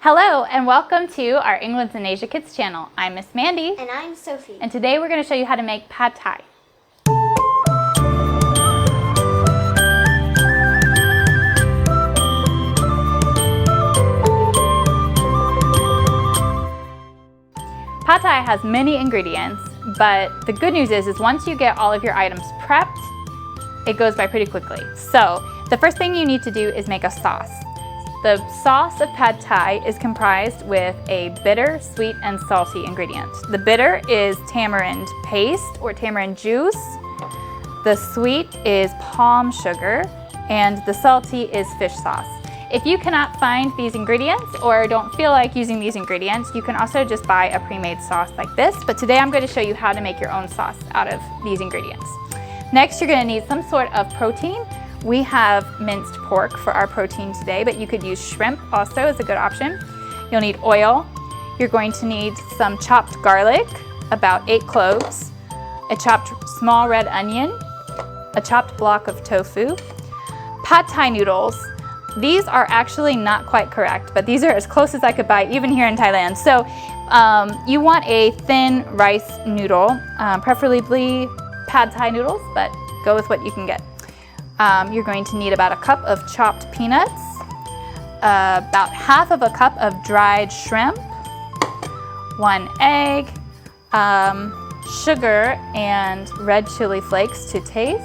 Hello and welcome to our England's and Asia Kids channel. I'm Miss Mandy. And I'm Sophie. And today we're going to show you how to make pad thai. Pad thai has many ingredients, but the good news is once you get all of your items prepped, it goes by pretty quickly. So the first thing you need to do is make a sauce. The sauce of pad thai is comprised with a bitter, sweet, and salty ingredient. The bitter is tamarind paste or tamarind juice. The sweet is palm sugar, and the salty is fish sauce. If you cannot find these ingredients or don't feel like using these ingredients, you can also just buy a pre-made sauce like this. But today I'm going to show you how to make your own sauce out of these ingredients. Next, you're going to need some sort of protein. We have minced pork for our protein today, but you could use shrimp also as a good option. You'll need oil. You're going to need some chopped garlic, about 8 cloves, a chopped small red onion, a chopped block of tofu, pad thai noodles. These are actually not quite correct, but these are as close as I could buy even here in Thailand. So you want a thin rice noodle, preferably pad thai noodles, but go with what you can get. You're going to need about a cup of chopped peanuts, about half of a cup of dried shrimp, 1 egg, sugar and red chili flakes to taste,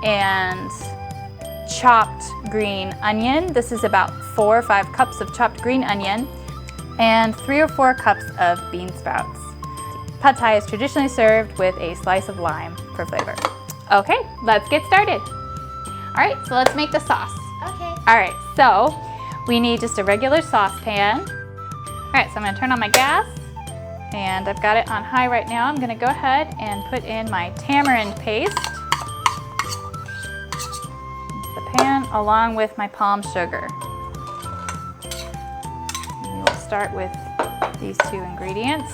and chopped green onion. This is about 4 or 5 cups of chopped green onion, and 3 or 4 cups of bean sprouts. Pad thai is traditionally served with a slice of lime for flavor. Okay, let's get started. All right, so let's make the sauce. Okay. All right, so we need just a regular saucepan. All right, so I'm gonna turn on my gas, and I've got it on high right now. I'm gonna go ahead and put in my tamarind paste, the pan, along with my palm sugar. And we will start with these 2 ingredients.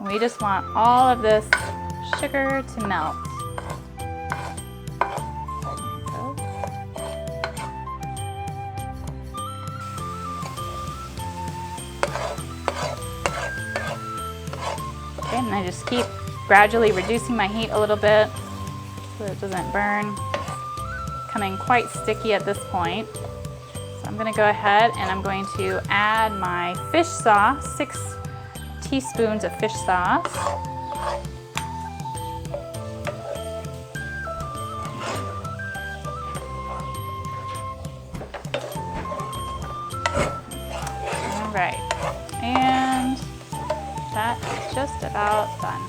We just want all of this sugar to melt. Okay, and I just keep gradually reducing my heat a little bit so it doesn't burn. It's coming quite sticky at this point. So I'm gonna go ahead and I'm going to add my fish sauce, 6 teaspoons of fish sauce. All right, and that is just about done.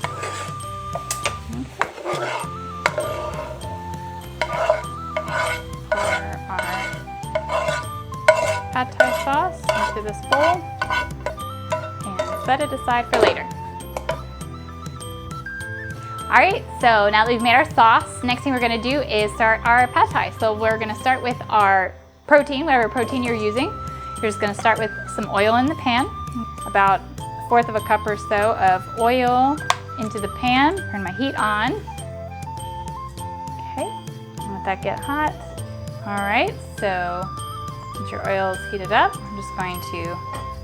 Okay. Pour our pad thai sauce into this bowl. Set it aside for later. All right, so now that we've made our sauce, next thing we're gonna do is start our pad thai. So we're gonna start with our protein, whatever protein you're using. You're just gonna start with some oil in the pan, about 1/4 of a cup or so of oil into the pan. Turn my heat on. Okay, let that get hot. All right, so once your oil is heated up, I'm just going to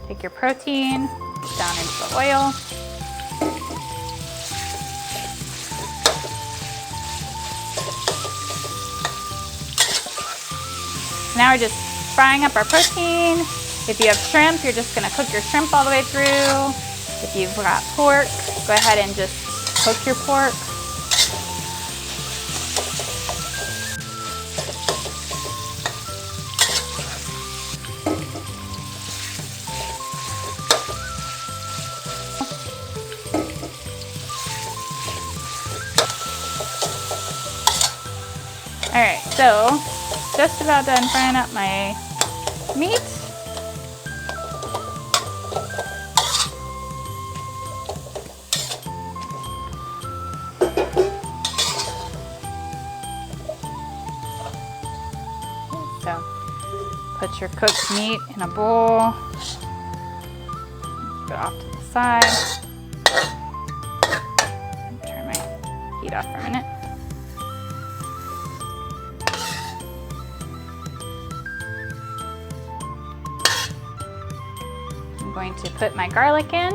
take your protein down into the oil. Now we're just frying up our protein. If you have shrimp, you're just gonna cook your shrimp all the way through. If you've got pork, go ahead and just cook your pork. All right, so just about done frying up my meat. So put your cooked meat in a bowl. Put it off to the side. Turn my heat off for a minute. I'm going to put my garlic in.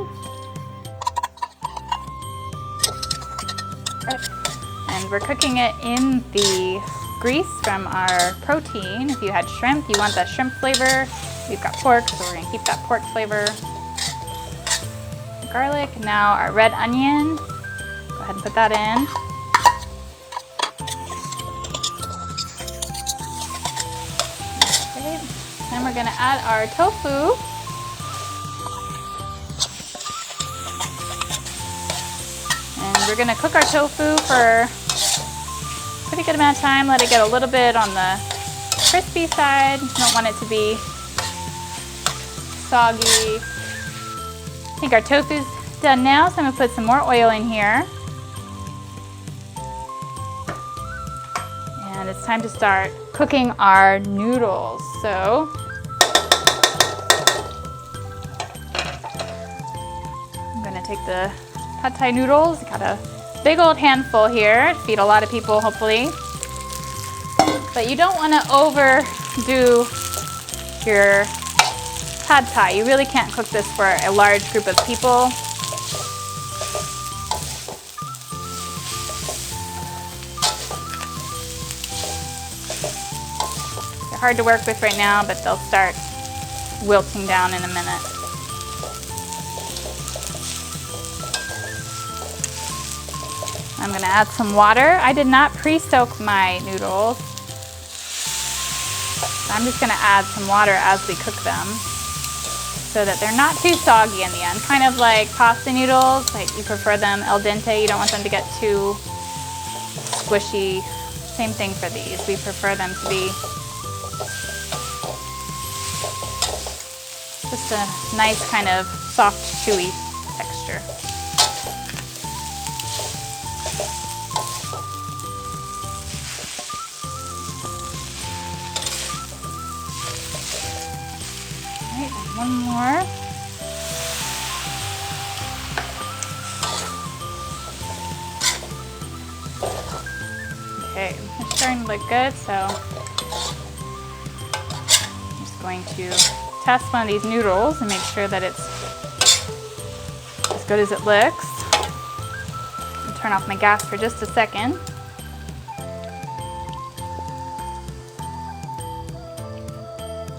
And we're cooking it in the grease from our protein. If you had shrimp, you want the shrimp flavor. We've got pork, so we're gonna keep that pork flavor. Garlic, now our red onion. Go ahead and put that in. Okay. Then we're gonna add our tofu. And we're gonna cook our tofu for a pretty good amount of time. Let it get a little bit on the crispy side. You don't want it to be soggy. I think our tofu's done now, so I'm gonna put some more oil in here. And it's time to start cooking our noodles. So I'm gonna take the pad thai noodles. Got a big old handful here to feed a lot of people, hopefully. But you don't want to overdo your pad thai. You really can't cook this for a large group of people. They're hard to work with right now, but they'll start wilting down in a minute. I'm gonna add some water. I did not pre-soak my noodles. So I'm just gonna add some water as we cook them so that they're not too soggy in the end. Kind of like pasta noodles, like you prefer them al dente. You don't want them to get too squishy. Same thing for these. We prefer them to be just a nice kind of soft, chewy texture. One more. Okay, it's starting to look good, so I'm just going to test one of these noodles and make sure that it's as good as it looks. I'll turn off my gas for just a second.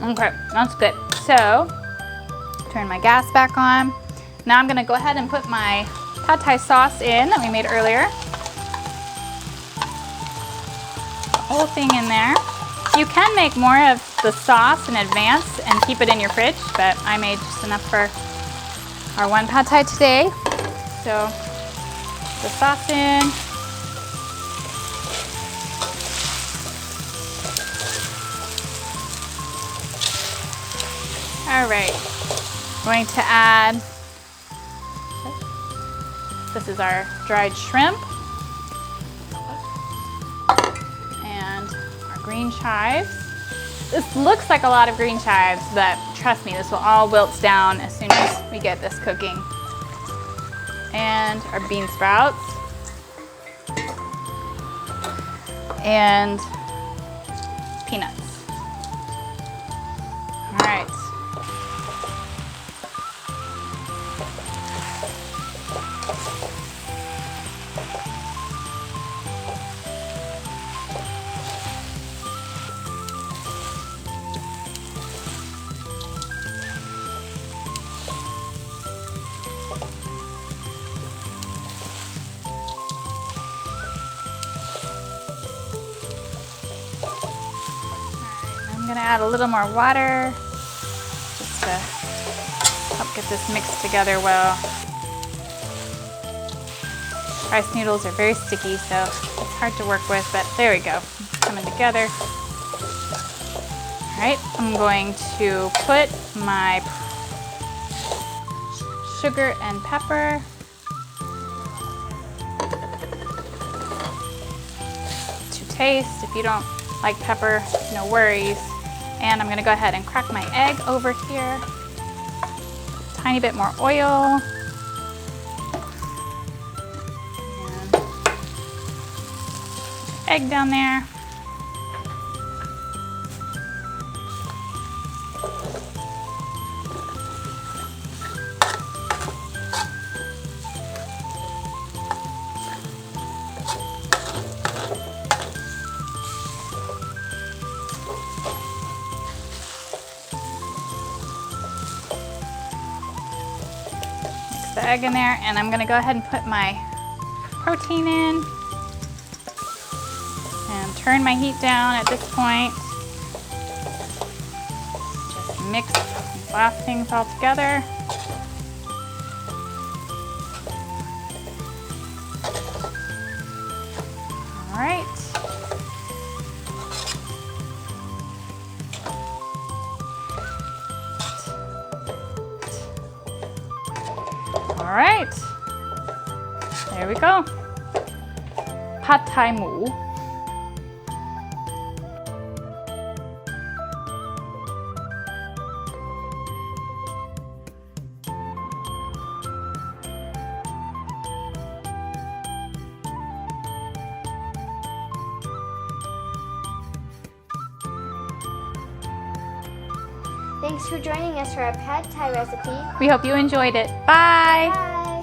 Okay, that's good. So, turn my gas back on. Now I'm gonna go ahead and put my pad thai sauce in that we made earlier. The whole thing in there. You can make more of the sauce in advance and keep it in your fridge, but I made just enough for our one pad thai today. So, the sauce in. All right, going to add, this is our dried shrimp and our green chives. This looks like a lot of green chives, but trust me, this will all wilt down as soon as we get this cooking. And our bean sprouts. And peanuts. All right. I'm gonna add a little more water just to help get this mixed together well. Rice noodles are very sticky, so it's hard to work with, but there we go, it's coming together. All right, I'm going to put my sugar and pepper. To taste, if you don't like pepper, no worries. And I'm gonna go ahead and crack my egg over here. Tiny bit more oil. And egg down there. egg in there, and I'm gonna go ahead and put my protein in and turn my heat down at this point. Just mix these last things all together. All right. All right, there we go. Pad Thai moo. Thanks for joining us for our pad thai recipe. We hope you enjoyed it. Bye. Bye.